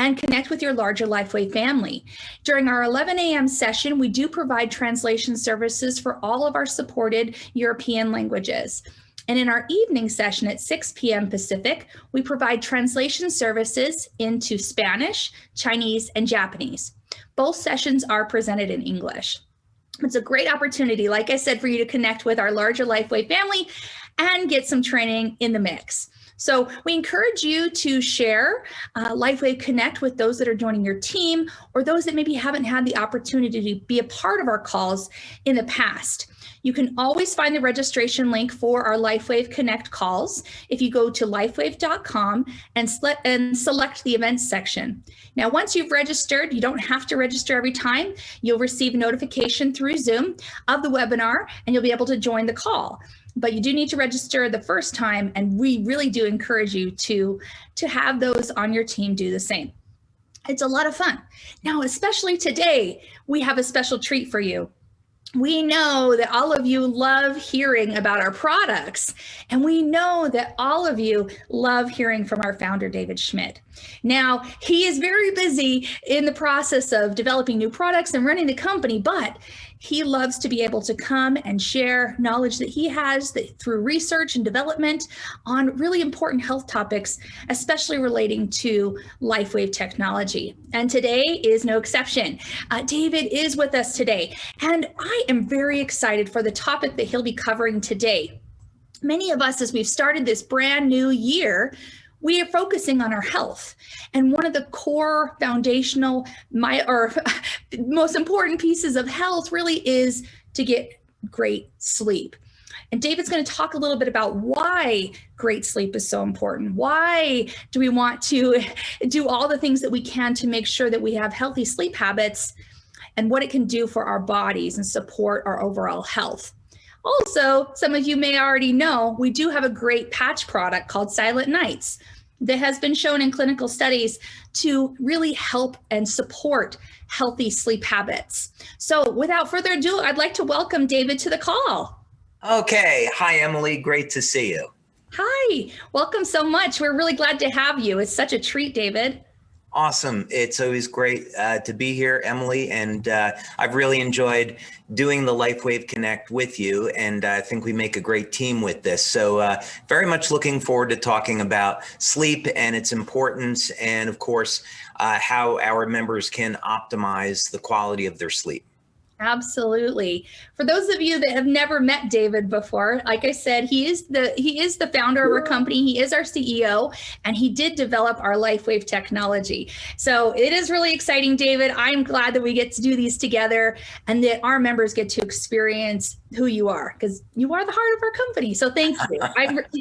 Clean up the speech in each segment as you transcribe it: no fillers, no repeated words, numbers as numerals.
and connect with your larger LifeWave family. During our 11 a.m. session, we do provide translation services for all of our supported European languages. And in our evening session at 6 p.m. Pacific, we provide translation services into Spanish, Chinese, and Japanese. Both sessions are presented in English. It's a great opportunity, like I said, for you to connect with our larger LifeWave family and get some training in the mix. So we encourage you to share LifeWave Connect with those that are joining your team or those that maybe haven't had the opportunity to be a part of our calls in the past. You can always find the registration link for our LifeWave Connect calls if you go to lifewave.com and select the events section. Now, once you've registered, you don't have to register every time. You'll receive a notification through Zoom of the webinar, and you'll be able to join the call. But you do need to register the first time, and we really do encourage you to have those on your team do the same. It's a lot of fun. Now, especially today, we have a special treat for you. We know that all of you love hearing about our products, and we know that all of you love hearing from our founder, David Schmidt. Now, he is very busy in the process of developing new products and running the company, but he loves to be able to come and share knowledge that he has through research and development on really important health topics, especially relating to LifeWave technology. And today is no exception. David is with us today, and I am very excited for the topic that he'll be covering today. Many of us, as we've started this brand new year, we are focusing on our health. And one of the core foundational, most important pieces of health really is to get great sleep. And David's going to talk a little bit about why great sleep is so important. Why do we want to do all the things that we can to make sure that we have healthy sleep habits and what it can do for our bodies and support our overall health. Also, some of you may already know, we do have a great patch product called Silent Nights that has been shown in clinical studies to really help and support healthy sleep habits. So without further ado, I'd like to welcome David to the call. Okay. Hi, Emily. Great to see you. Hi. Welcome so much. We're really glad to have you. It's such a treat, David. Awesome. It's always great to be here, Emily, and I've really enjoyed doing the LifeWave Connect with you, and I think we make a great team with this. So very much looking forward to talking about sleep and its importance, and of course, how our members can optimize the quality of their sleep. Absolutely. For those of you that have never met David before, like I said, he is the founder of our company. He is our CEO, and he did develop our LifeWave technology. So it is really exciting, David. I'm glad that we get to do these together and that our members get to experience who you are, because you are the heart of our company. So thank you.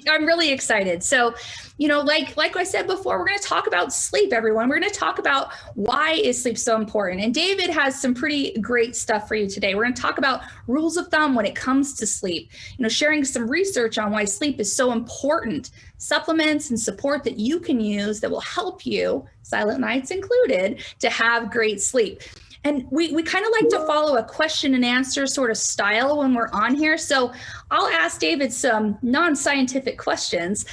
I'm really excited. So, like I said before, we're going to talk about sleep, everyone. We're going to talk about why is sleep so important. And David has some pretty great stuff for you today. We're going to talk about rules of thumb when it comes to sleep, sharing some research on why sleep is so important, supplements and support that you can use that will help you, Silent Nights included, to have great sleep. And we kind of like to follow a question and answer sort of style when we're on here. So I'll ask David some non-scientific questions,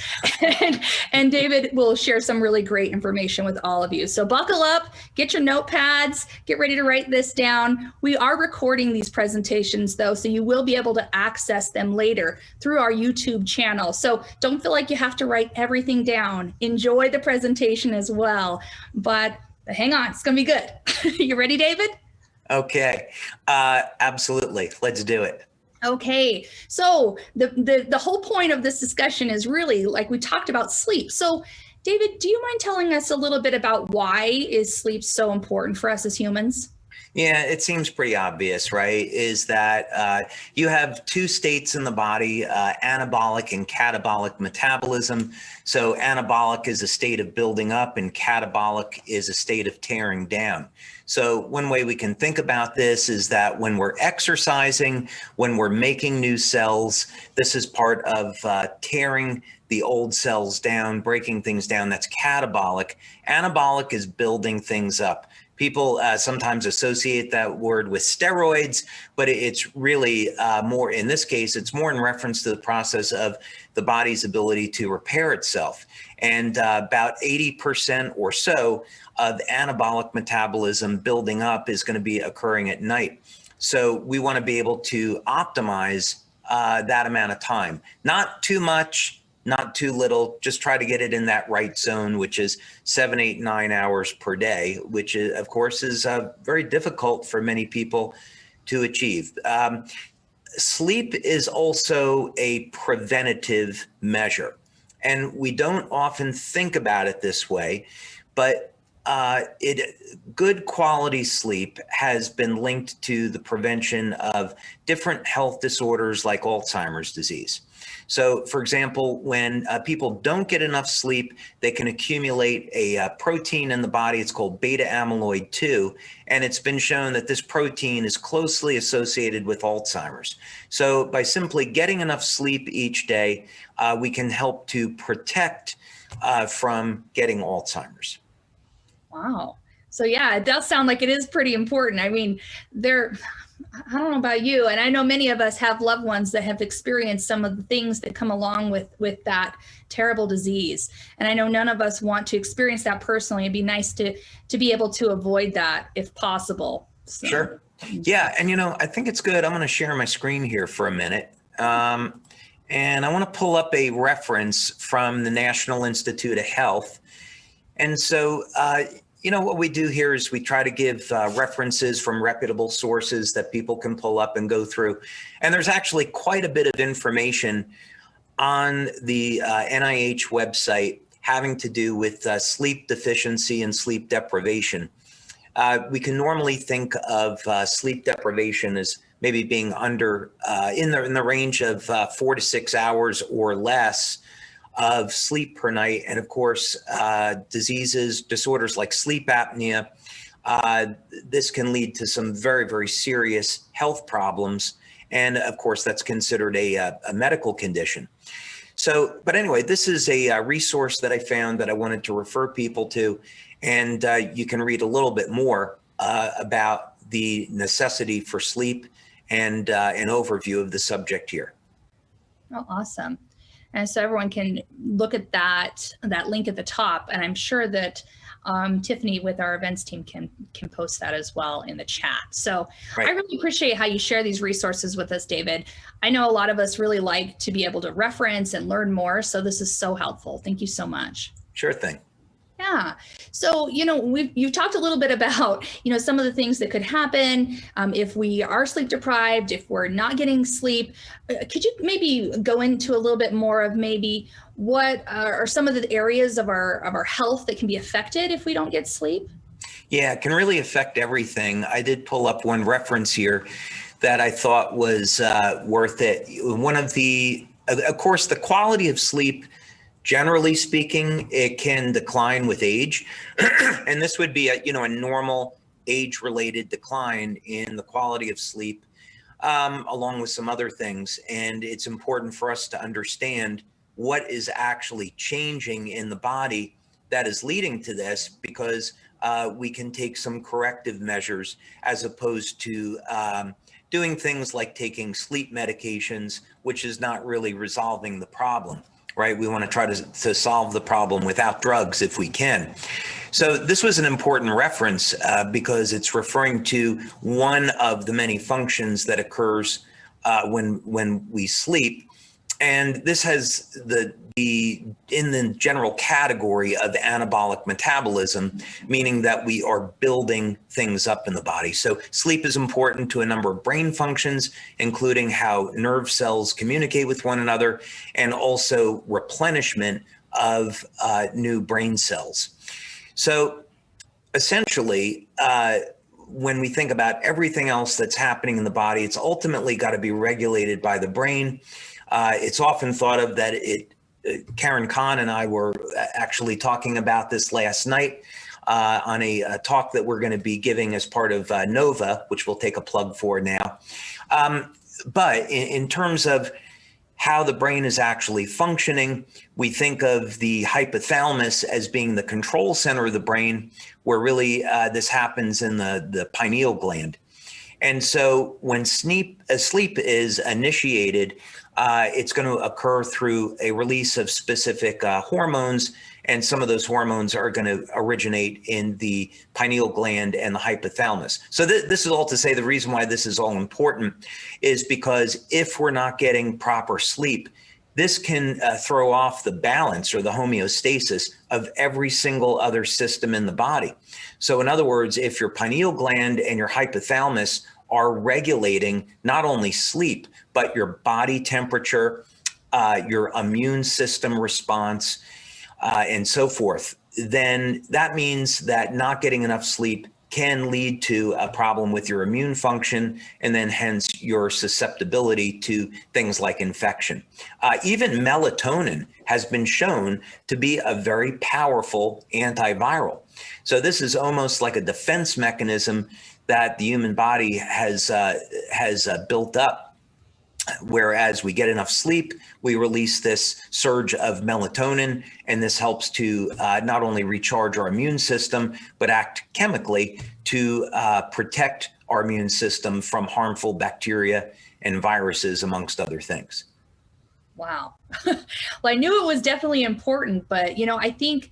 and David will share some really great information with all of you. So buckle up, get your notepads, get ready to write this down. We are recording these presentations, though, so you will be able to access them later through our YouTube channel. So don't feel like you have to write everything down. Enjoy the presentation as well. But hang on, it's going to be good. You ready, David? Okay, absolutely. Let's do it. Okay, so the whole point of this discussion is really, like we talked about, sleep. So David, do you mind telling us a little bit about why is sleep so important for us as humans? Yeah, it seems pretty obvious, right? Is that you have two states in the body, anabolic and catabolic metabolism. So anabolic is a state of building up and catabolic is a state of tearing down. So one way we can think about this is that when we're exercising, when we're making new cells, this is part of tearing the old cells down, breaking things down. That's catabolic. Anabolic is building things up. People sometimes associate that word with steroids, but it's really more, in this case, it's more in reference to the process of the body's ability to repair itself. And about 80% or so of anabolic metabolism building up is going to be occurring at night. So we want to be able to optimize that amount of time. Not too much, not too little, just try to get it in that right zone, which is 7, 8, 9 hours per day, which is, of course, is very difficult for many people to achieve. Sleep is also a preventative measure, and we don't often think about it this way, but good quality sleep has been linked to the prevention of different health disorders like Alzheimer's disease. So, for example, when people don't get enough sleep, they can accumulate a protein in the body. It's called beta amyloid 2, and it's been shown that this protein is closely associated with Alzheimer's. So by simply getting enough sleep each day, we can help to protect from getting Alzheimer's. Wow. So yeah, it does sound like it is pretty important. I mean, I don't know about you, and I know many of us have loved ones that have experienced some of the things that come along with that terrible disease. And I know none of us want to experience that personally. It'd be nice to be able to avoid that if possible. So. Sure. Yeah. And, I think it's good. I'm going to share my screen here for a minute. And I want to pull up a reference from the National Institute of Health. And so, what we do here is we try to give references from reputable sources that people can pull up and go through. And there's actually quite a bit of information on the NIH website having to do with sleep deficiency and sleep deprivation. We can normally think of sleep deprivation as maybe being under in the range of 4 to 6 hours or less of sleep per night. And of course, disorders like sleep apnea, this can lead to some very, very serious health problems. And of course, that's considered a medical condition. So, but anyway, this is a resource that I found that I wanted to refer people to. And you can read a little bit more about the necessity for sleep and an overview of the subject here. Oh, awesome. And so everyone can look at that link at the top. And I'm sure that Tiffany with our events team can post that as well in the chat. So right. I really appreciate how you share these resources with us, David. I know a lot of us really like to be able to reference and learn more. So this is so helpful. Thank you so much. Sure thing. Yeah. So, you've talked a little bit about, some of the things that could happen if we are sleep deprived, if we're not getting sleep. Could you maybe go into a little bit more of maybe what are some of the areas of our health that can be affected if we don't get sleep? Yeah, it can really affect everything. I did pull up one reference here that I thought was worth it. Of course, the quality of sleep, generally speaking, it can decline with age. And this would be a normal age-related decline in the quality of sleep, along with some other things. And it's important for us to understand what is actually changing in the body that is leading to this, because we can take some corrective measures as opposed to doing things like taking sleep medications, which is not really resolving the problem. Right? We want to try to solve the problem without drugs if we can. So this was an important reference because it's referring to one of the many functions that occurs when we sleep. And this has in the general category of anabolic metabolism, meaning that we are building things up in the body. So sleep is important to a number of brain functions, including how nerve cells communicate with one another, and also replenishment of new brain cells. So essentially, when we think about everything else that's happening in the body, it's ultimately got to be regulated by the brain. It's often thought of that Karen Kahn and I were actually talking about this last night on a talk that we're going to be giving as part of NOVA, which we'll take a plug for now. But in terms of how the brain is actually functioning, we think of the hypothalamus as being the control center of the brain, where really this happens in the pineal gland. And so when sleep is initiated, it's going to occur through a release of specific hormones, and some of those hormones are going to originate in the pineal gland and the hypothalamus. So this is all to say the reason why this is all important is because if we're not getting proper sleep, this can throw off the balance or the homeostasis of every single other system in the body. So in other words, if your pineal gland and your hypothalamus are regulating not only sleep, but your body temperature, your immune system response, and so forth, then that means that not getting enough sleep can lead to a problem with your immune function, and then hence your susceptibility to things like infection. Even melatonin has been shown to be a very powerful antiviral. So this is almost like a defense mechanism that the human body has built up. Whereas we get enough sleep, we release this surge of melatonin, and this helps to not only recharge our immune system, but act chemically to protect our immune system from harmful bacteria and viruses, amongst other things. Wow. Well, I knew it was definitely important, but I don't think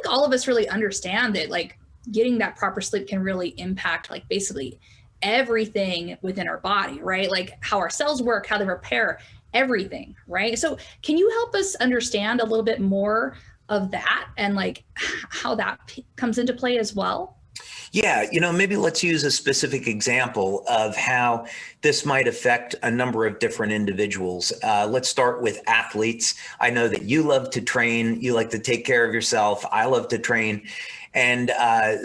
all of us really understand that like getting that proper sleep can really impact like basically everything within our body, right? Like how our cells work, how they repair, everything, right? So can you help us understand a little bit more of that and like how that comes into play as well? Yeah, maybe let's use a specific example of how this might affect a number of different individuals. Let's start with athletes. I know that you love to train, you like to take care of yourself. I love to train. And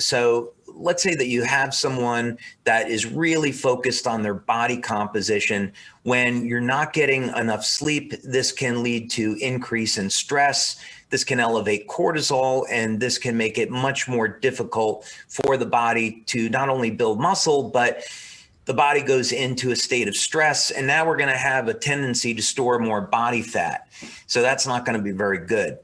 so let's say that you have someone that is really focused on their body composition. When you're not getting enough sleep, this can lead to increase in stress. This can elevate cortisol, and this can make it much more difficult for the body to not only build muscle, but the body goes into a state of stress. And now we're going to have a tendency to store more body fat. So that's not going to be very good.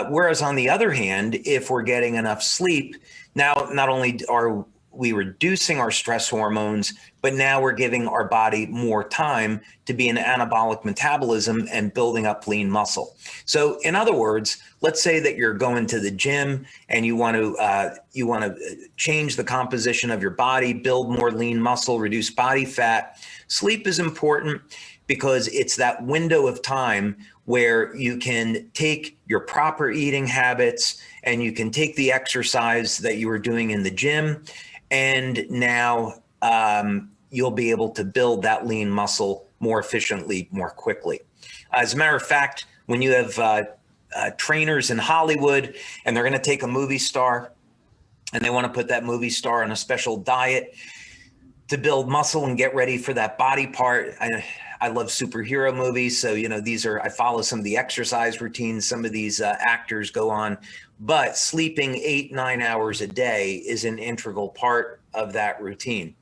Whereas on the other hand, if we're getting enough sleep, now not only are we reducing our stress hormones, but now we're giving our body more time to be in anabolic metabolism and building up lean muscle. So in other words, let's say that you're going to the gym and you want to change the composition of your body, build more lean muscle, reduce body fat. Sleep is important because it's that window of time where you can take your proper eating habits and you can take the exercise that you were doing in the gym, and now you'll be able to build that lean muscle more efficiently, more quickly. As a matter of fact, when you have trainers in Hollywood and they're going to take a movie star and they want to put that movie star on a special diet to build muscle and get ready for that body part. I love superhero movies. So, I follow some of the exercise routines some of these actors go on, but sleeping 8-9 hours a day is an integral part of that routine.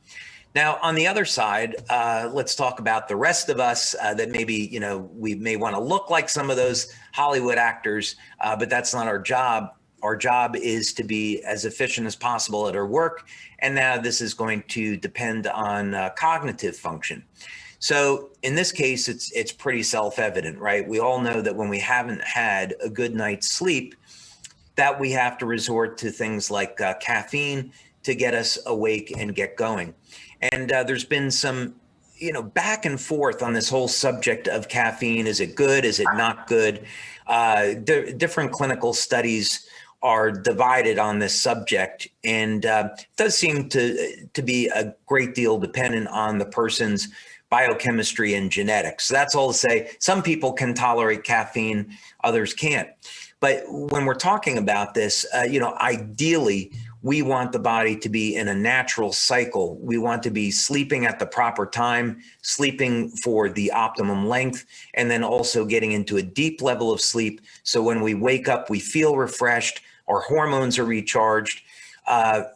Now, on the other side, let's talk about the rest of us that maybe, we may want to look like some of those Hollywood actors, but that's not our job. Our job is to be as efficient as possible at our work. And now this is going to depend on cognitive function. So in this case, it's pretty self-evident, right? We all know that when we haven't had a good night's sleep, that we have to resort to things like caffeine to get us awake and get going. And there's been some, back and forth on this whole subject of caffeine. Is it good? Is it not good? Different clinical studies are divided on this subject, and it does seem to be a great deal dependent on the person's biochemistry and genetics. So that's all to say, some people can tolerate caffeine, others can't. But when we're talking about this, ideally, we want the body to be in a natural cycle. We want to be sleeping at the proper time, sleeping for the optimum length, and then also getting into a deep level of sleep. So when we wake up, we feel refreshed, our hormones are recharged,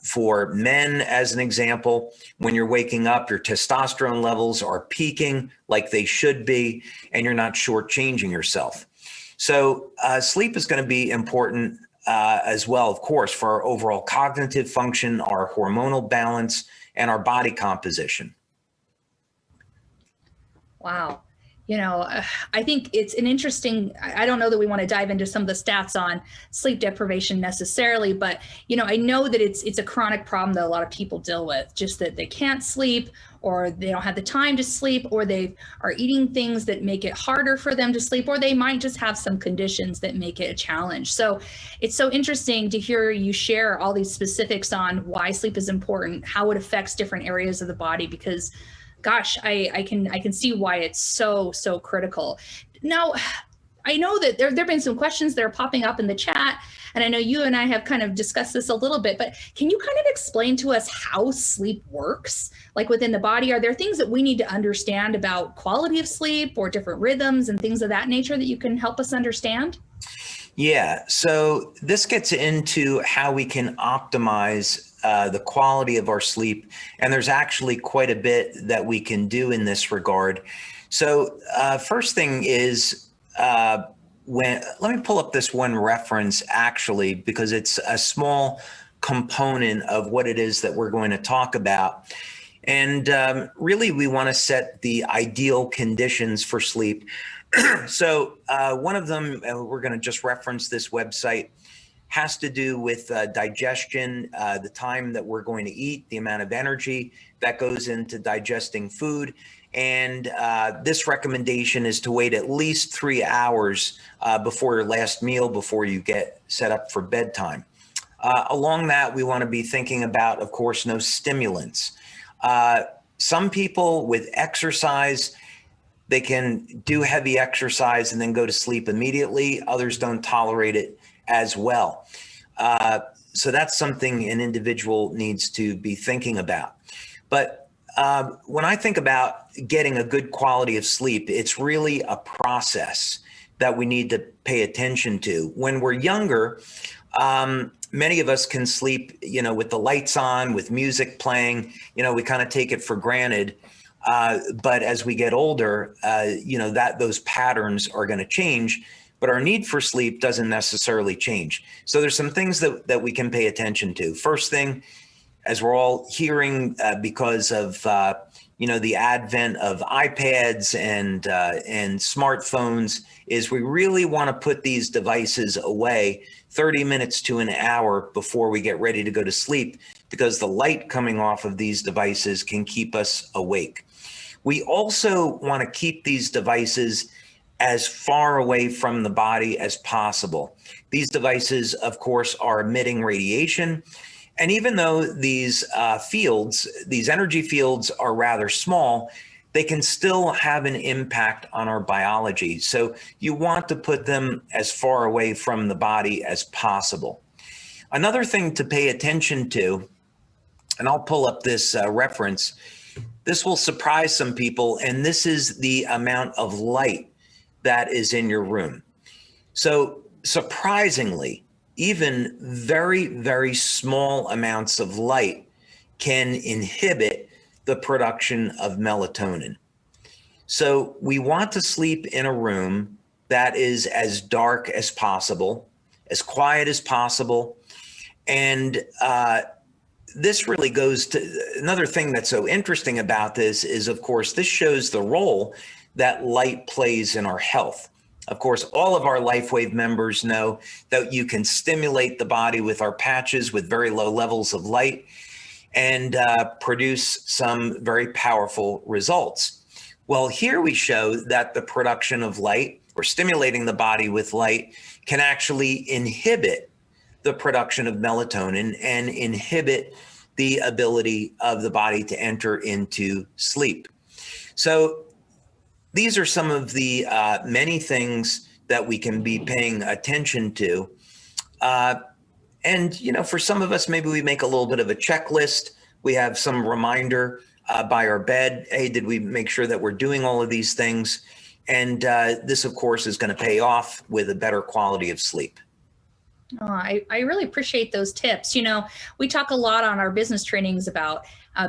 For men, as an example, when you're waking up, your testosterone levels are peaking like they should be, and you're not shortchanging yourself. So sleep is going to be important as well, of course, for our overall cognitive function, our hormonal balance, and our body composition. Wow. I think it's an interesting, I don't know that we want to dive into some of the stats on sleep deprivation necessarily, but, I know that it's a chronic problem that a lot of people deal with, just that they can't sleep, or they don't have the time to sleep, or they are eating things that make it harder for them to sleep, or they might just have some conditions that make it a challenge. So it's so interesting to hear you share all these specifics on why sleep is important, how it affects different areas of the body, because gosh, I can see why it's so critical. Now, I know that there have been some questions that are popping up in the chat, and I know you and I have kind of discussed this a little bit, but can you kind of explain to us how sleep works, like within the body? Are there things that we need to understand about quality of sleep or different rhythms and things of that nature that you can help us understand? Yeah, so this gets into how we can optimize the quality of our sleep. And there's actually quite a bit that we can do in this regard. So first thing is, let me pull up this one reference actually, because it's a small component of what it is that we're going to talk about. And really, we want to set the ideal conditions for sleep. So one of them, we're going to just reference this website, has to do with digestion, the time that we're going to eat, the amount of energy that goes into digesting food. And this recommendation is to wait at least 3 hours before your last meal, before you get set up for bedtime. Along that, we want to be thinking about, of course, no stimulants. Some people with exercise, they can do heavy exercise and then go to sleep immediately. Others don't tolerate it as well. So that's something an individual needs to be thinking about. But when I think about getting a good quality of sleep, it's really a process that we need to pay attention to. When we're younger, many of us can sleep, with the lights on, with music playing, we kind of take it for granted. But as we get older, those patterns are going to change, but our need for sleep doesn't necessarily change. So there's some things that we can pay attention to. First thing, as we're all hearing, because of the advent of iPads and smartphones, is we really want to put these devices away 30 minutes to an hour before we get ready to go to sleep, because the light coming off of these devices can keep us awake. We also want to keep these devices as far away from the body as possible. These devices, of course, are emitting radiation. And even though these these energy fields are rather small, they can still have an impact on our biology. So you want to put them as far away from the body as possible. Another thing to pay attention to, and I'll pull up this reference, this will surprise some people, and this is the amount of light that is in your room. So surprisingly, even very, very small amounts of light can inhibit the production of melatonin. So we want to sleep in a room that is as dark as possible, as quiet as possible. And this really goes to another thing that's so interesting about this is, of course, this shows the role that light plays in our health. Of course, all of our LIFEWAVE members know that you can stimulate the body with our patches with very low levels of light and produce some very powerful results. Well, here we show that the production of light, or stimulating the body with light, can actually inhibit the production of melatonin and inhibit the ability of the body to enter into sleep. So these are some of the many things that we can be paying attention to. And, for some of us, maybe we make a little bit of a checklist. We have some reminder by our bed. Hey, did we make sure that we're doing all of these things? And this, of course, is going to pay off with a better quality of sleep. Oh, I really appreciate those tips. We talk a lot on our business trainings about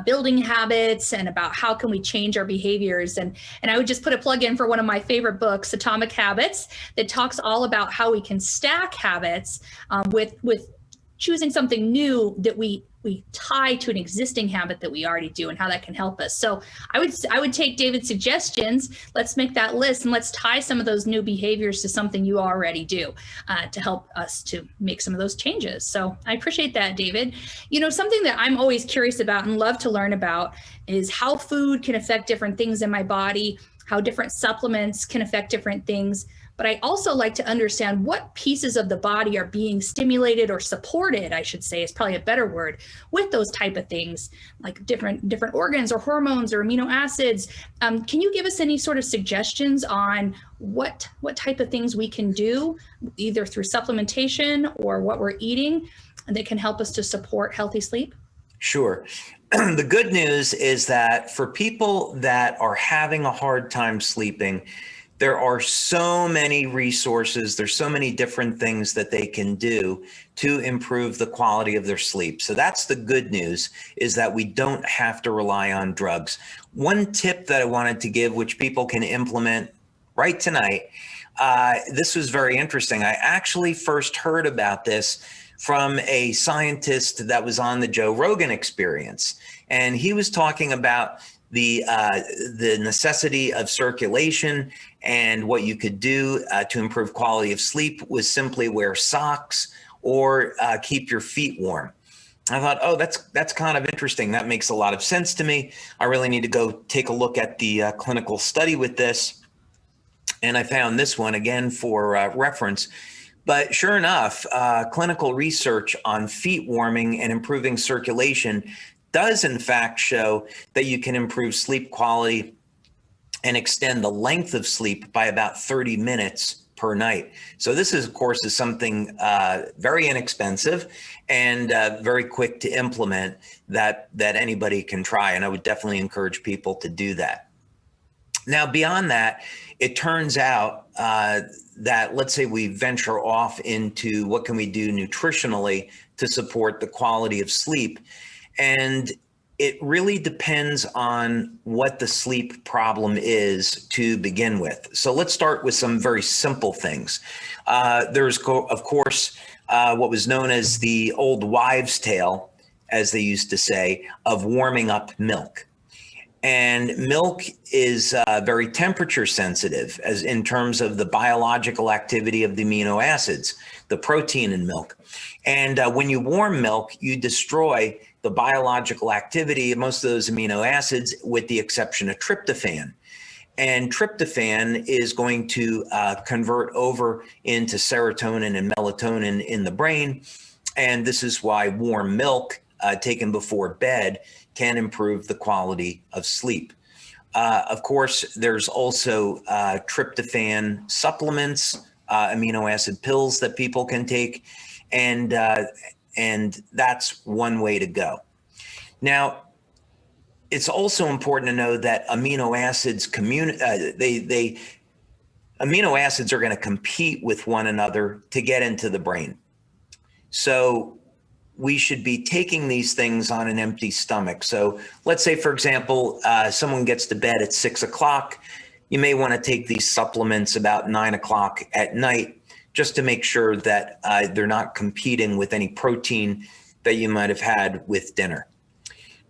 building habits and about how can we change our behaviors. And I would just put a plug in for one of my favorite books, Atomic Habits, that talks all about how we can stack habits with choosing something new that we tie to an existing habit that we already do and how that can help us. So I would take David's suggestions. Let's make that list and let's tie some of those new behaviors to something you already do to help us to make some of those changes. So I appreciate that, David. Something that I'm always curious about and love to learn about is how food can affect different things in my body, how different supplements can affect different things. But I also like to understand what pieces of the body are being stimulated or supported, I should say, is probably a better word, with those type of things, like different organs or hormones or amino acids. Can you give us any sort of suggestions on what type of things we can do, either through supplementation or what we're eating, that can help us to support healthy sleep? Sure. The good news is that for people that are having a hard time sleeping, there are so many resources, there's so many different things that they can do to improve the quality of their sleep. So that's the good news, is that we don't have to rely on drugs. One tip that I wanted to give, which people can implement right tonight, this was very interesting. I actually first heard about this from a scientist that was on the Joe Rogan Experience. And he was talking about the necessity of circulation, and what you could do to improve quality of sleep was simply wear socks or keep your feet warm. I thought, oh, that's kind of interesting. That makes a lot of sense to me. I really need to go take a look at the clinical study with this. And I found this one again for reference. But sure enough, clinical research on feet warming and improving circulation does in fact show that you can improve sleep quality and extend the length of sleep by about 30 minutes per night. So this is, of course, something very inexpensive and very quick to implement that anybody can try. And I would definitely encourage people to do that. Now, beyond that, it turns out that, let's say we venture off into what can we do nutritionally to support the quality of sleep. And it really depends on what the sleep problem is to begin with. So let's start with some very simple things. There's, of course, what was known as the old wives' tale, as they used to say, of warming up milk. And milk is very temperature sensitive, as in terms of the biological activity of the amino acids, the protein in milk. And when you warm milk, you destroy the biological activity of most of those amino acids, with the exception of tryptophan. And tryptophan is going to convert over into serotonin and melatonin in the brain. And this is why warm milk taken before bed can improve the quality of sleep. Of course, there's also tryptophan supplements, amino acid pills that people can take, and that's one way to go. Now, it's also important to know that amino acids amino acids are going to compete with one another to get into the brain. So we should be taking these things on an empty stomach. So let's say, for example, someone gets to bed at 6 o'clock. You may want to take these supplements about 9 o'clock at night, just to make sure that they're not competing with any protein that you might have had with dinner.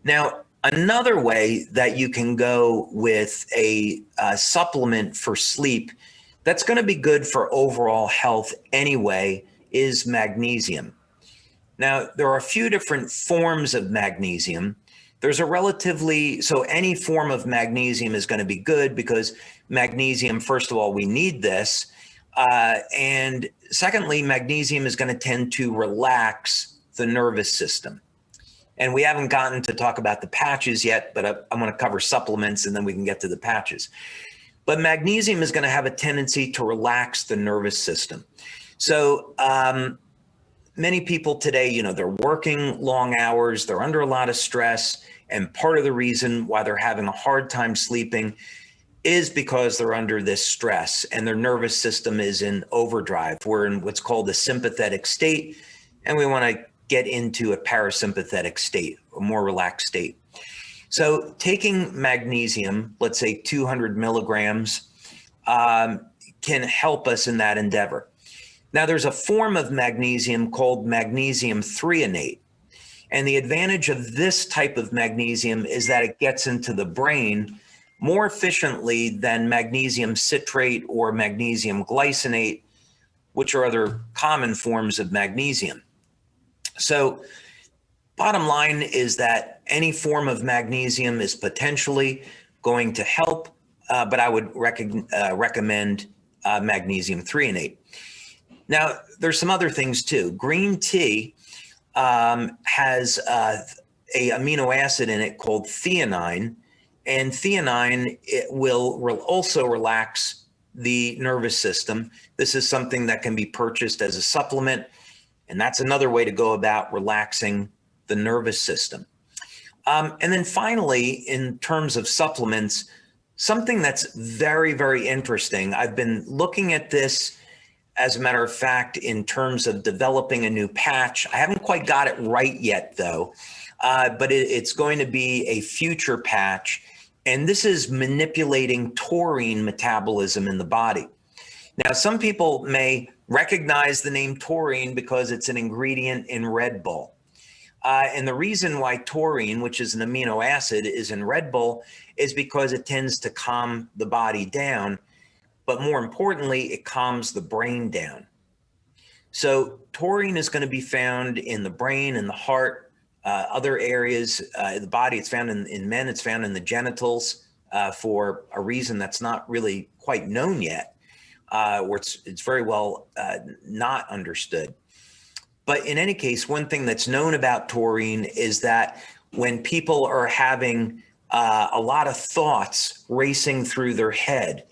Now, another way that you can go with a supplement for sleep that's going to be good for overall health anyway is magnesium. Now, there are a few different forms of magnesium. There's so any form of magnesium is going to be good, because magnesium, first of all, we need this. And secondly, magnesium is going to tend to relax the nervous system. And we haven't gotten to talk about the patches yet, but I'm going to cover supplements and then we can get to the patches. But magnesium is going to have a tendency to relax the nervous system. So many people today, they're working long hours, they're under a lot of stress, and part of the reason why they're having a hard time sleeping is because they're under this stress and their nervous system is in overdrive. We're in what's called a sympathetic state, and we want to get into a parasympathetic state, a more relaxed state. So taking magnesium, let's say 200 milligrams, can help us in that endeavor. Now, there's a form of magnesium called magnesium threonate. And the advantage of this type of magnesium is that it gets into the brain more efficiently than magnesium citrate or magnesium glycinate, which are other common forms of magnesium. So bottom line is that any form of magnesium is potentially going to help, but I would recommend magnesium threonate. Now, there's some other things too. Green tea has a amino acid in it called theanine, and theanine will also relax the nervous system. This is something that can be purchased as a supplement, and that's another way to go about relaxing the nervous system. And then finally, in terms of supplements, something that's very, very interesting. I've been looking at this, as a matter of fact, in terms of developing a new patch. I haven't quite got it right yet, though, but it's going to be a future patch. And this is manipulating taurine metabolism in the body. Now, some people may recognize the name taurine because it's an ingredient in Red Bull. And the reason why taurine, which is an amino acid, is in Red Bull is because it tends to calm the body down. But more importantly, it calms the brain down. So taurine is going to be found in the brain and the heart, other areas of the body. It's found in men, it's found in the genitals for a reason that's not really quite known yet, or it's very well not understood. But in any case, one thing that's known about taurine is that when people are having a lot of thoughts racing through their head,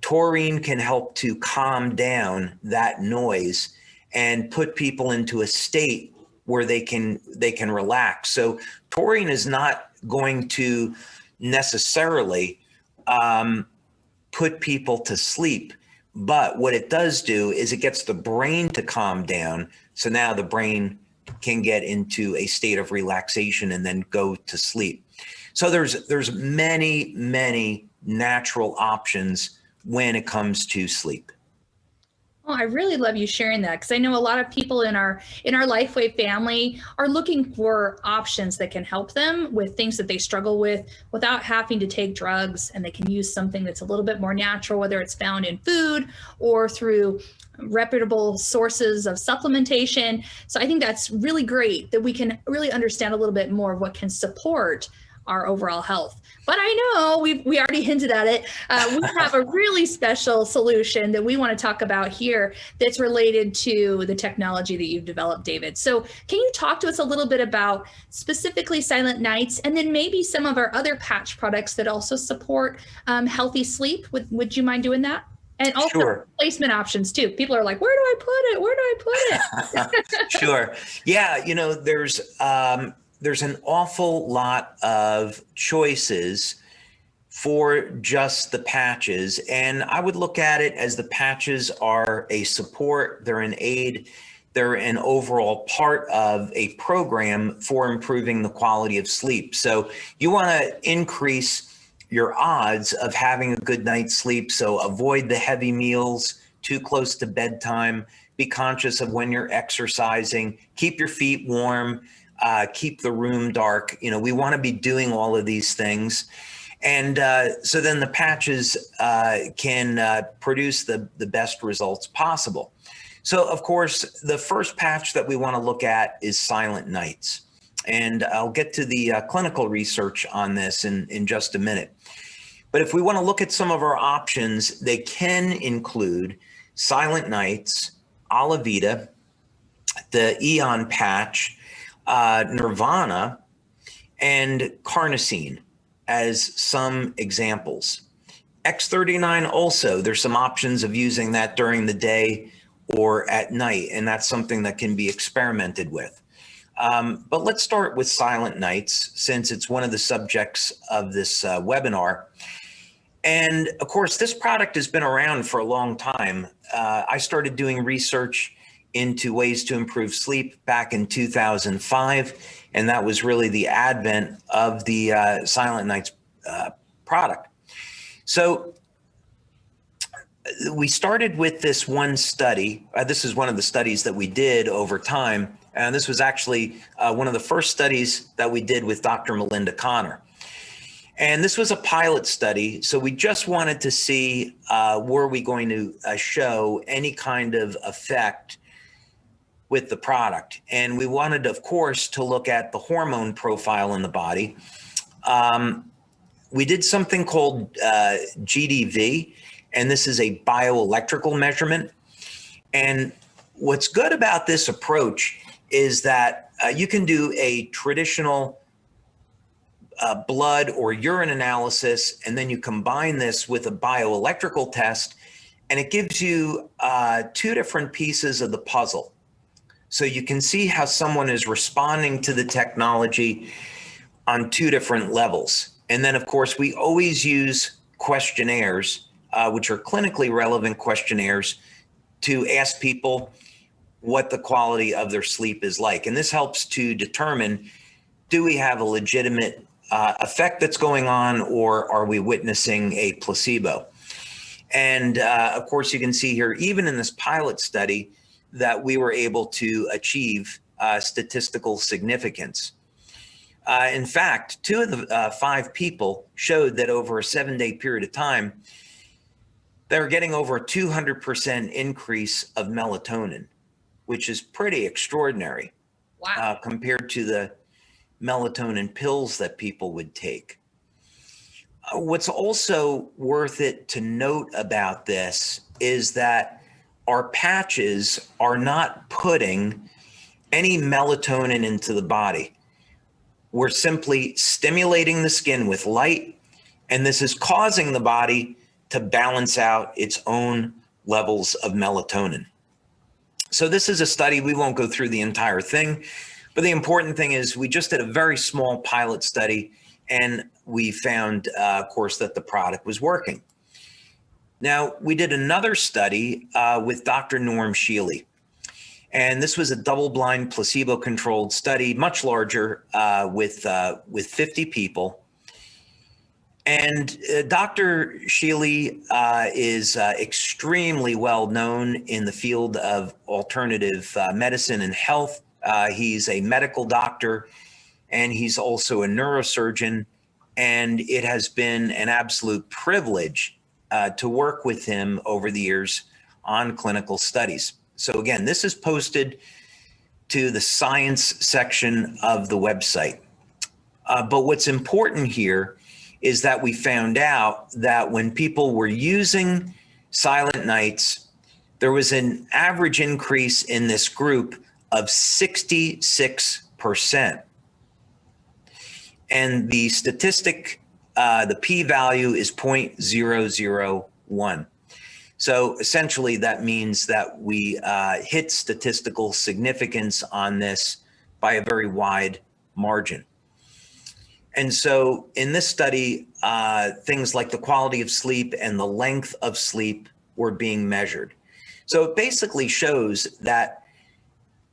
taurine can help to calm down that noise and put people into a state where they can relax. So taurine is not going to necessarily put people to sleep, but what it does do is it gets the brain to calm down. So now the brain can get into a state of relaxation and then go to sleep. So there's many, many natural options when it comes to sleep. Oh, I really love you sharing that, because I know a lot of people in our LifeWave family are looking for options that can help them with things that they struggle with without having to take drugs, and they can use something that's a little bit more natural, whether it's found in food or through reputable sources of supplementation. So I think that's really great that we can really understand a little bit more of what can support our overall health. But I know we already hinted at it. We have a really special solution that we want to talk about here that's related to the technology that you've developed, David. So can you talk to us a little bit about specifically Silent Nights, and then maybe some of our other patch products that also support healthy sleep? Would you mind doing that? And also Sure. Placement options too. People are like, where do I put it? Where do I put it? Sure. Yeah, there's an awful lot of choices for just the patches. And I would look at it as the patches are a support, they're an aid, they're an overall part of a program for improving the quality of sleep. So you want to increase your odds of having a good night's sleep. So avoid the heavy meals too close to bedtime. Be conscious of when you're exercising. Keep your feet warm. Keep the room dark. We want to be doing all of these things. And so then the patches can produce the best results possible. So, of course, the first patch that we want to look at is Silent Nights. And I'll get to the clinical research on this in just a minute. But if we want to look at some of our options, they can include Silent Nights, Alavita, the Eon patch, Nirvana, and Carnosine as some examples. X39 also, there's some options of using that during the day or at night, and that's something that can be experimented with. But let's start with Silent Nights, since it's one of the subjects of this webinar. And of course, this product has been around for a long time. I started doing research into ways to improve sleep back in 2005. And that was really the advent of the Silent Nights product. So we started with this one study. This is one of the studies that we did over time. And this was actually one of the first studies that we did with Dr. Melinda Connor. And this was a pilot study. So we just wanted to see, were we going to show any kind of effect with the product? And we wanted, of course, to look at the hormone profile in the body. We did something called GDV, and this is a bioelectrical measurement. And what's good about this approach is that you can do a traditional blood or urine analysis, and then you combine this with a bioelectrical test, and it gives you two different pieces of the puzzle. So you can see how someone is responding to the technology on two different levels. And then, of course, we always use questionnaires, which are clinically relevant questionnaires, to ask people what the quality of their sleep is like. And this helps to determine, do we have a legitimate effect that's going on, or are we witnessing a placebo? And of course, you can see here, even in this pilot study, that we were able to achieve statistical significance. In fact, 2 of the 5 people showed that over a 7-day period of time, they were getting over a 200% increase of melatonin, which is pretty extraordinary. Wow. Compared to the melatonin pills that people would take. What's also worth it to note about this is that our patches are not putting any melatonin into the body. We're simply stimulating the skin with light, and this is causing the body to balance out its own levels of melatonin. So this is a study. We won't go through the entire thing, but the important thing is we just did a very small pilot study, and we found, of course, that the product was working. Now, we did another study with Dr. Norm Shealy, and this was a double-blind, placebo-controlled study, much larger, with 50 people. And Dr. Shealy is extremely well known in the field of alternative medicine and health. He's a medical doctor, and he's also a neurosurgeon, and it has been an absolute privilege to work with him over the years on clinical studies. So again, this is posted to the science section of the website. But what's important here is that we found out that when people were using Silent Nights, there was an average increase in this group of 66%. And the statistic, the p-value is 0.001. So essentially that means that we hit statistical significance on this by a very wide margin. And so in this study, things like the quality of sleep and the length of sleep were being measured. So it basically shows that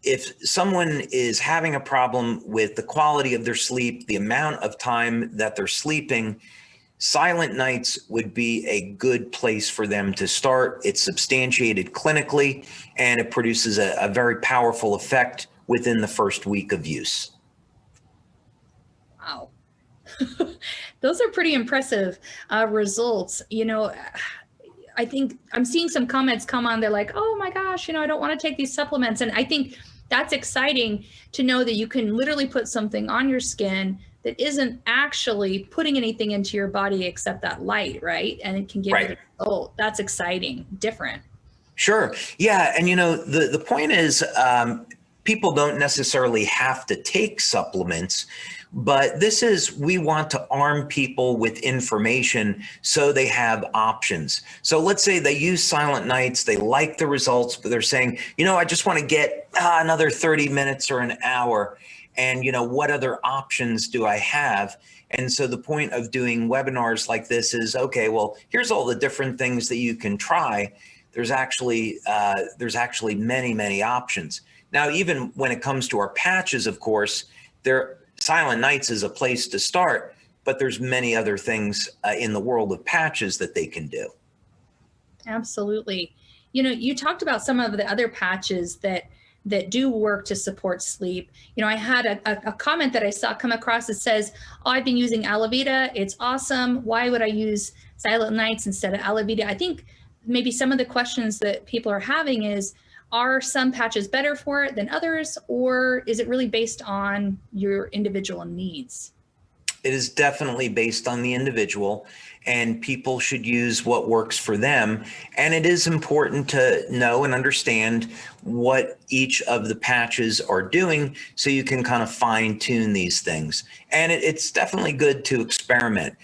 if someone is having a problem with the quality of their sleep, the amount of time that they're sleeping, Silent Nights would be a good place for them to start. It's substantiated clinically, and it produces a very powerful effect within the first week of use. Wow. Those are pretty impressive results. You know, I think I'm seeing some comments come on. They're like, oh my gosh, I don't want to take these supplements. And I think that's exciting to know that you can literally put something on your skin that isn't actually putting anything into your body except that light, right? And it can give you the result. That's exciting, different. Sure. Yeah. And the point is, people don't necessarily have to take supplements, but we want to arm people with information so they have options. So let's say they use Silent Nights, they like the results, but they're saying, I just want to get another 30 minutes or an hour. And, what other options do I have? And so the point of doing webinars like this is, okay, well, here's all the different things that you can try. There's actually many, many options. Now, even when it comes to our patches, of course, Silent Nights is a place to start, but there's many other things in the world of patches that they can do. Absolutely. You talked about some of the other patches that do work to support sleep. I had a comment that I saw come across that says, oh, I've been using Alavita. It's awesome. Why would I use Silent Nights instead of Alavita? I think maybe some of the questions that people are having is, are some patches better for it than others, or is it really based on your individual needs? It is definitely based on the individual, and people should use what works for them. And it is important to know and understand what each of the patches are doing so you can kind of fine tune these things. And it's definitely good to experiment.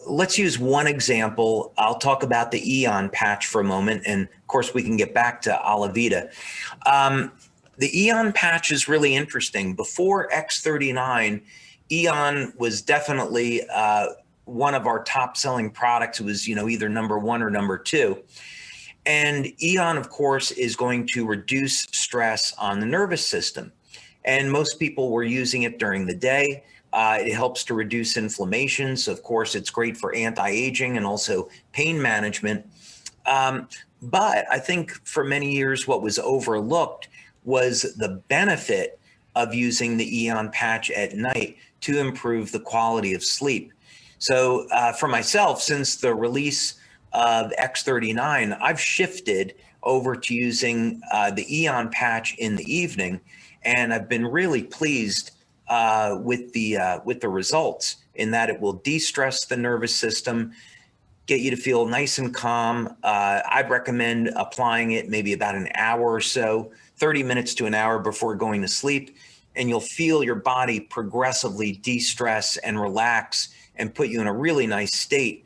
Let's use one example. I'll talk about the Eon patch for a moment, and of course we can get back to Alavita. The Eon patch is really interesting. Before X39, Eon was definitely one of our top selling products. It was, either number one or number two. And Eon, of course, is going to reduce stress on the nervous system. And most people were using it during the day. It helps to reduce inflammation. So, of course, it's great for anti-aging and also pain management. But I think for many years, what was overlooked was the benefit of using the Eon patch at night to improve the quality of sleep. So for myself, since the release of X39, I've shifted over to using the Eon patch in the evening, and I've been really pleased with the results in that it will de-stress the nervous system, get you to feel nice and calm. I'd recommend applying it maybe about an hour or so, 30 minutes to an hour before going to sleep, and you'll feel your body progressively de-stress and relax and put you in a really nice state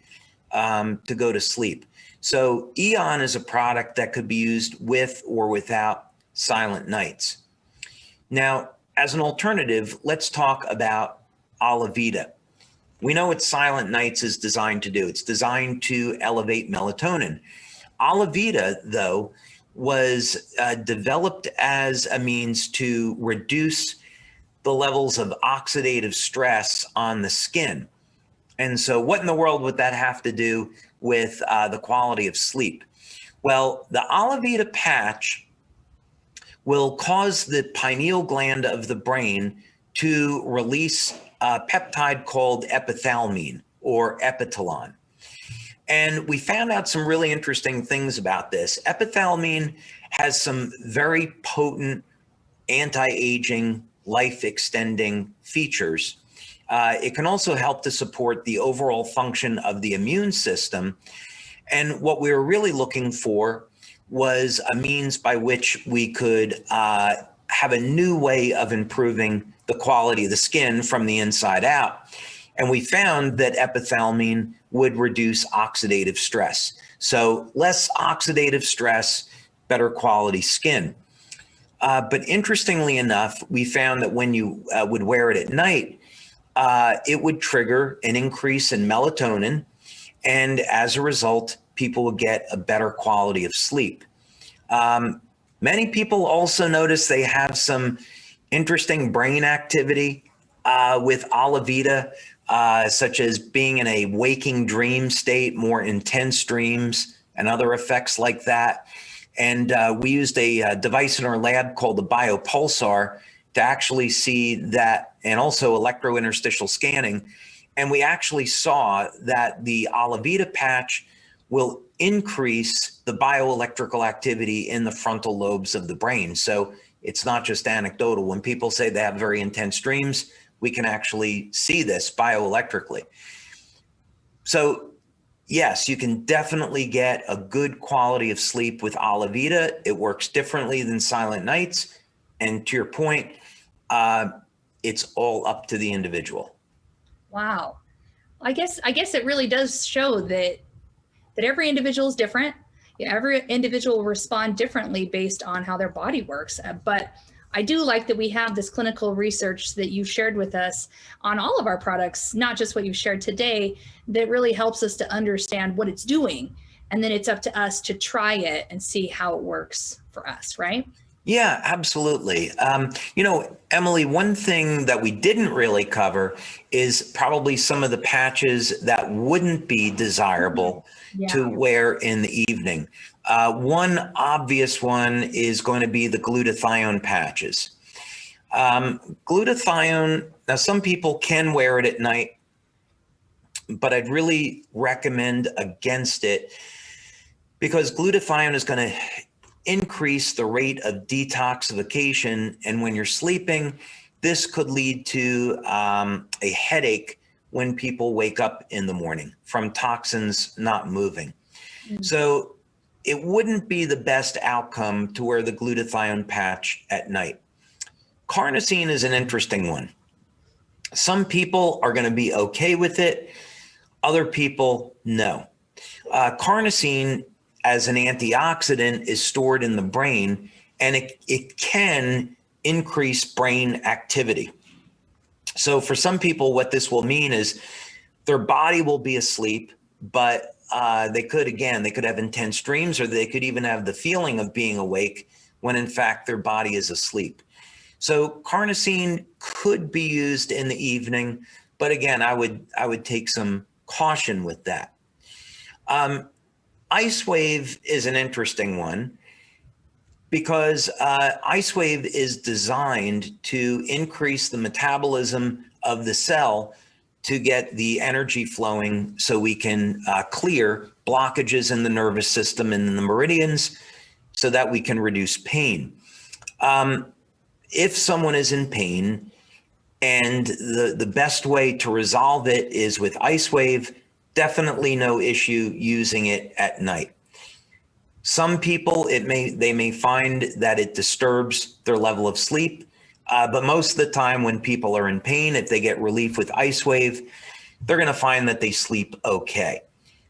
to go to sleep. So Eon is a product that could be used with or without Silent Nights. Now, as an alternative, let's talk about Alavita. We know what Silent Nights is designed to do. It's designed to elevate melatonin. Alavita, though, was developed as a means to reduce the levels of oxidative stress on the skin. And so what in the world would that have to do with the quality of sleep? Well, the Alavita patch will cause the pineal gland of the brain to release a peptide called epithalamine or epitalon. And we found out some really interesting things about this. Epithalamine has some very potent anti-aging, life-extending features. It can also help to support the overall function of the immune system. And what we were really looking for was a means by which we could have a new way of improving the quality of the skin from the inside out. And we found that epithalamine would reduce oxidative stress. So less oxidative stress, better quality skin. But interestingly enough, we found that when you would wear it at night, it would trigger an increase in melatonin. And as a result, people would get a better quality of sleep. Many people also notice they have some interesting brain activity with Alavita, such as being in a waking dream state, more intense dreams, and other effects like that. And we used a device in our lab called the biopulsar to actually see that, and also electrointerstitial scanning. And we actually saw that the Alavita patch will increase the bioelectrical activity in the frontal lobes of the brain. So it's not just anecdotal. When people say they have very intense dreams, we can actually see this bioelectrically. So yes, you can definitely get a good quality of sleep with Alavita. It works differently than Silent Nights. And to your point, it's all up to the individual. Wow. I guess it really does show that every individual is different. Every individual will respond differently based on how their body works. But I do like that we have this clinical research that you've shared with us on all of our products, not just what you've shared today, that really helps us to understand what it's doing. And then it's up to us to try it and see how it works for us, right? Yeah, absolutely. Emily, one thing that we didn't really cover is probably some of the patches that wouldn't be desirable to wear in the evening. One obvious one is going to be the glutathione patches. Glutathione, now some people can wear it at night, but I'd really recommend against it because glutathione is going to increase the rate of detoxification. And when you're sleeping, this could lead to a headache when people wake up in the morning from toxins not moving. So it wouldn't be the best outcome to wear the glutathione patch at night. Carnosine is an interesting one. Some people are going to be okay with it. Other people, no. Carnosine as an antioxidant is stored in the brain, and it can increase brain activity. So for some people, what this will mean is their body will be asleep, but they could have intense dreams, or they could even have the feeling of being awake when in fact their body is asleep. So carnosine could be used in the evening, but again, I would take some caution with that. IceWave is an interesting one because IceWave is designed to increase the metabolism of the cell to get the energy flowing so we can clear blockages in the nervous system and in the meridians so that we can reduce pain. If someone is in pain and the best way to resolve it is with IceWave, definitely no issue using it at night. Some people, they may find that it disturbs their level of sleep, but most of the time when people are in pain, if they get relief with IceWave, they're going to find that they sleep okay.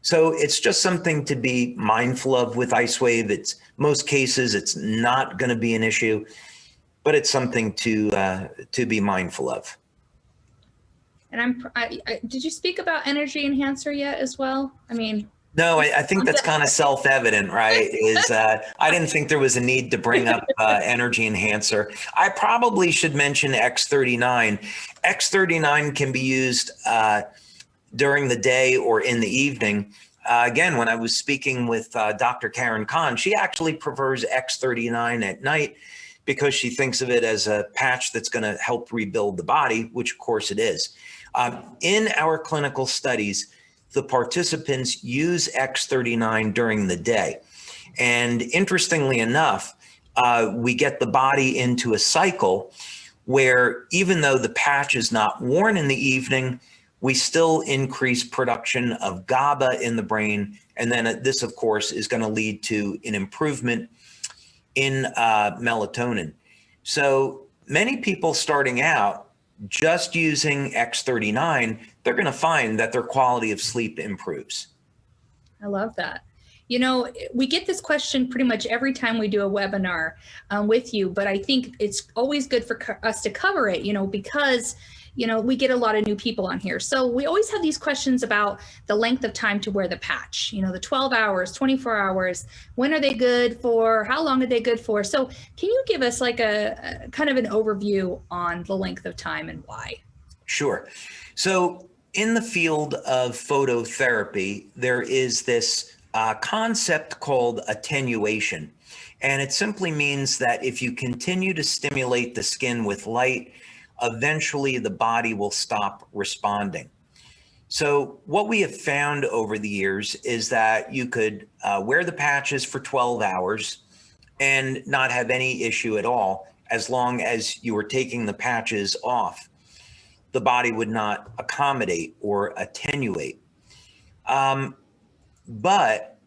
So it's just something to be mindful of with IceWave. It's most cases, it's not going to be an issue, but it's something to be mindful of. And did you speak about energy enhancer yet as well? I mean, no, I think that's kind of self-evident, right? I didn't think there was a need to bring up energy enhancer. I probably should mention X39. X39 can be used during the day or in the evening. Again, when I was speaking with Dr. Karen Kahn, she actually prefers X39 at night because she thinks of it as a patch that's going to help rebuild the body, which of course it is. In our clinical studies, the participants use X39 during the day. And interestingly enough, we get the body into a cycle where even though the patch is not worn in the evening, we still increase production of GABA in the brain. And then this, of course, is going to lead to an improvement in melatonin. So many people starting out just using X39, they're going to find that their quality of sleep improves. I love that. You know, we get this question pretty much every time we do a webinar with you, but I think it's always good for us to cover it, you know, because, you know, we get a lot of new people on here. So we always have these questions about the length of time to wear the patch, you know, the 12 hours, 24 hours, when are they good for, how long are they good for? So can you give us like a kind of an overview on the length of time and why? Sure. So in the field of phototherapy, there is this concept called attenuation. And it simply means that if you continue to stimulate the skin with light, eventually the body will stop responding. So what we have found over the years is that you could wear the patches for 12 hours and not have any issue at all, as long as you were taking the patches off. The body would not accommodate or attenuate. But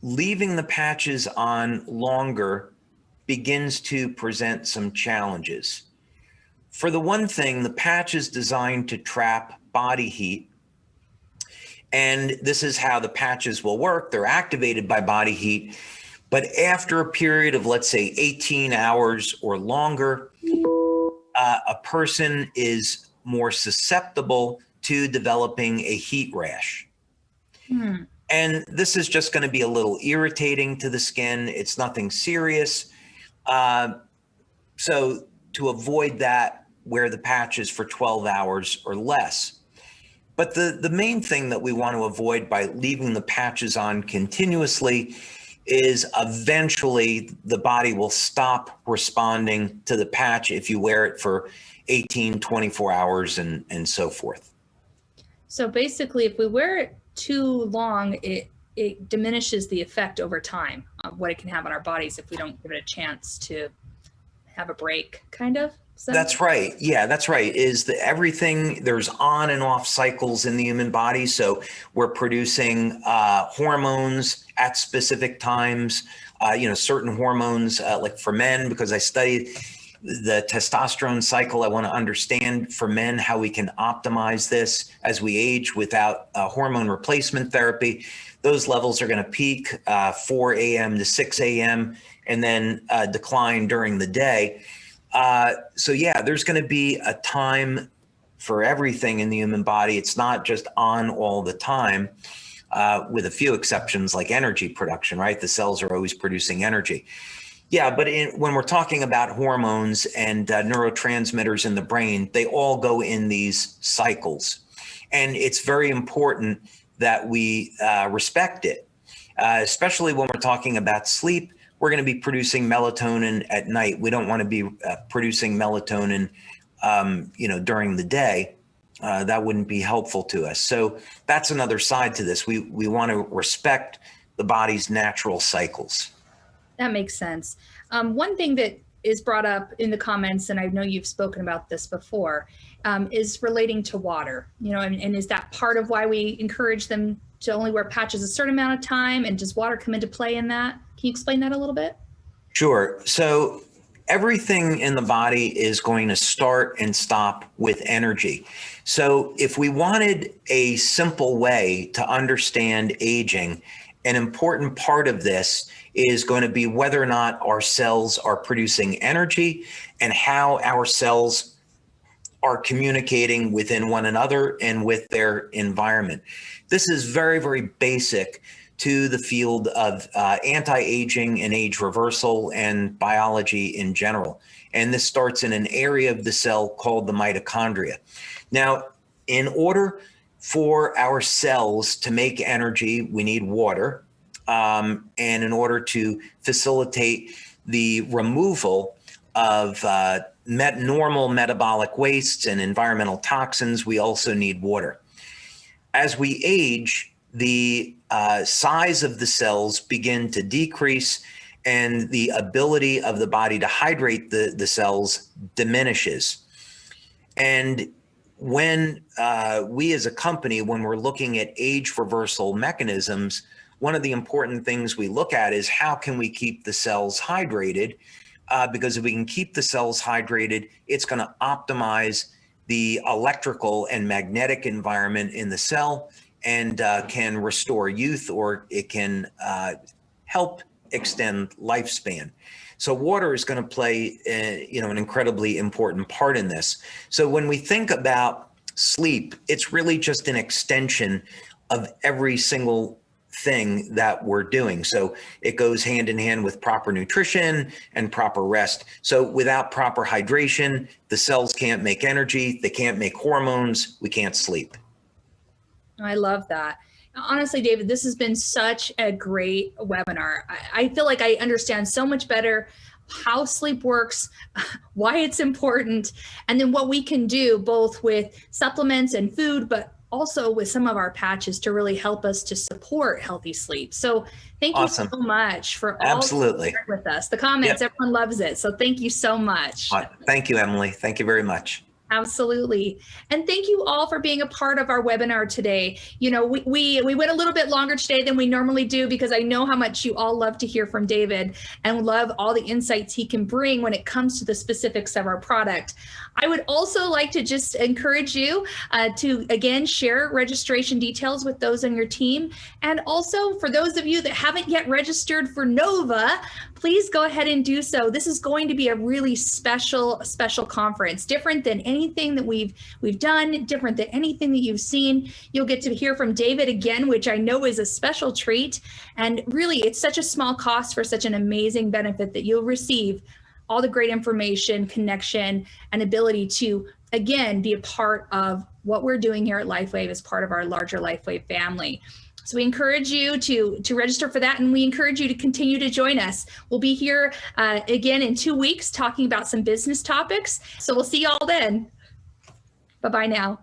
leaving the patches on longer begins to present some challenges. For the one thing, the patch is designed to trap body heat. And this is how the patches will work. They're activated by body heat, But after a period of, let's say, 18 hours or longer, a person is more susceptible to developing a heat rash. And this is just going to be a little irritating to the skin. It's nothing serious. So to avoid that, wear the patches for 12 hours or less. But the main thing that we want to avoid by leaving the patches on continuously is eventually the body will stop responding to the patch if you wear it for 18, 24 hours and so forth. So basically, if we wear it too long, it diminishes the effect over time of what it can have on our bodies if we don't give it a chance to have a break, kind of. That's right. Yeah, that's right. There's on and off cycles in the human body. So we're producing hormones at specific times, certain hormones like for men, because I studied the testosterone cycle. I want to understand for men how we can optimize this as we age without hormone replacement therapy. Those levels are going to peak 4 a.m. to 6 a.m. and then decline during the day. So yeah, there's going to be a time for everything in the human body. It's not just on all the time, with a few exceptions like energy production, right? The cells are always producing energy. Yeah, but when we're talking about hormones and neurotransmitters in the brain, they all go in these cycles. And it's very important that we respect it, especially when we're talking about sleep. We're going to be producing melatonin at night. We don't want to be producing melatonin, during the day. That wouldn't be helpful to us. So that's another side to this. We want to respect the body's natural cycles. That makes sense. One thing that is brought up in the comments, and I know you've spoken about this before, is relating to water. And is that part of why we encourage them to only wear patches a certain amount of time? And does water come into play in that? Can you explain that a little bit? Sure. So everything in the body is going to start and stop with energy. So if we wanted a simple way to understand aging, an important part of this is going to be whether or not our cells are producing energy and how our cells are communicating within one another and with their environment. This is very, very basic to the field of anti-aging and age reversal and biology in general. And this starts in an area of the cell called the mitochondria. Now, in order for our cells to make energy, we need water. And in order to facilitate the removal of normal metabolic wastes and environmental toxins, we also need water. As we age, the size of the cells begin to decrease and the ability of the body to hydrate the cells diminishes. And when we as a company, when we're looking at age reversal mechanisms, one of the important things we look at is how can we keep the cells hydrated? Because if we can keep the cells hydrated, it's going to optimize the electrical and magnetic environment in the cell and can restore youth, or it can help extend lifespan. So water is going to play an incredibly important part in this. So when we think about sleep, it's really just an extension of every single thing that we're doing. So it goes hand in hand with proper nutrition and proper rest. So without proper hydration, the cells can't make energy, they can't make hormones, we can't sleep. I love that. Honestly, David, this has been such a great webinar. I feel like I understand so much better how sleep works, why it's important, and then what we can do both with supplements and food, but also with some of our patches to really help us to support healthy sleep. So thank you so much for all Absolutely. with us. The comments, Everyone loves it. So thank you so much. Thank you, Emily. Thank you very much. Absolutely. And thank you all for being a part of our webinar today. You know, we went a little bit longer today than we normally do because I know how much you all love to hear from David and love all the insights he can bring when it comes to the specifics of our product. I would also like to just encourage you to, again, share registration details with those on your team. And also for those of you that haven't yet registered for NOVA, please go ahead and do so. This is going to be a really special conference, different than anything that we've done, different than anything that you've seen. You'll get to hear from David again, which I know is a special treat. And really, it's such a small cost for such an amazing benefit that you'll receive all the great information, connection, and ability to, again, be a part of what we're doing here at LifeWave as part of our larger LifeWave family. So we encourage you to register for that, and we encourage you to continue to join us. We'll be here again in 2 weeks talking about some business topics. So we'll see you all then. Bye-bye now.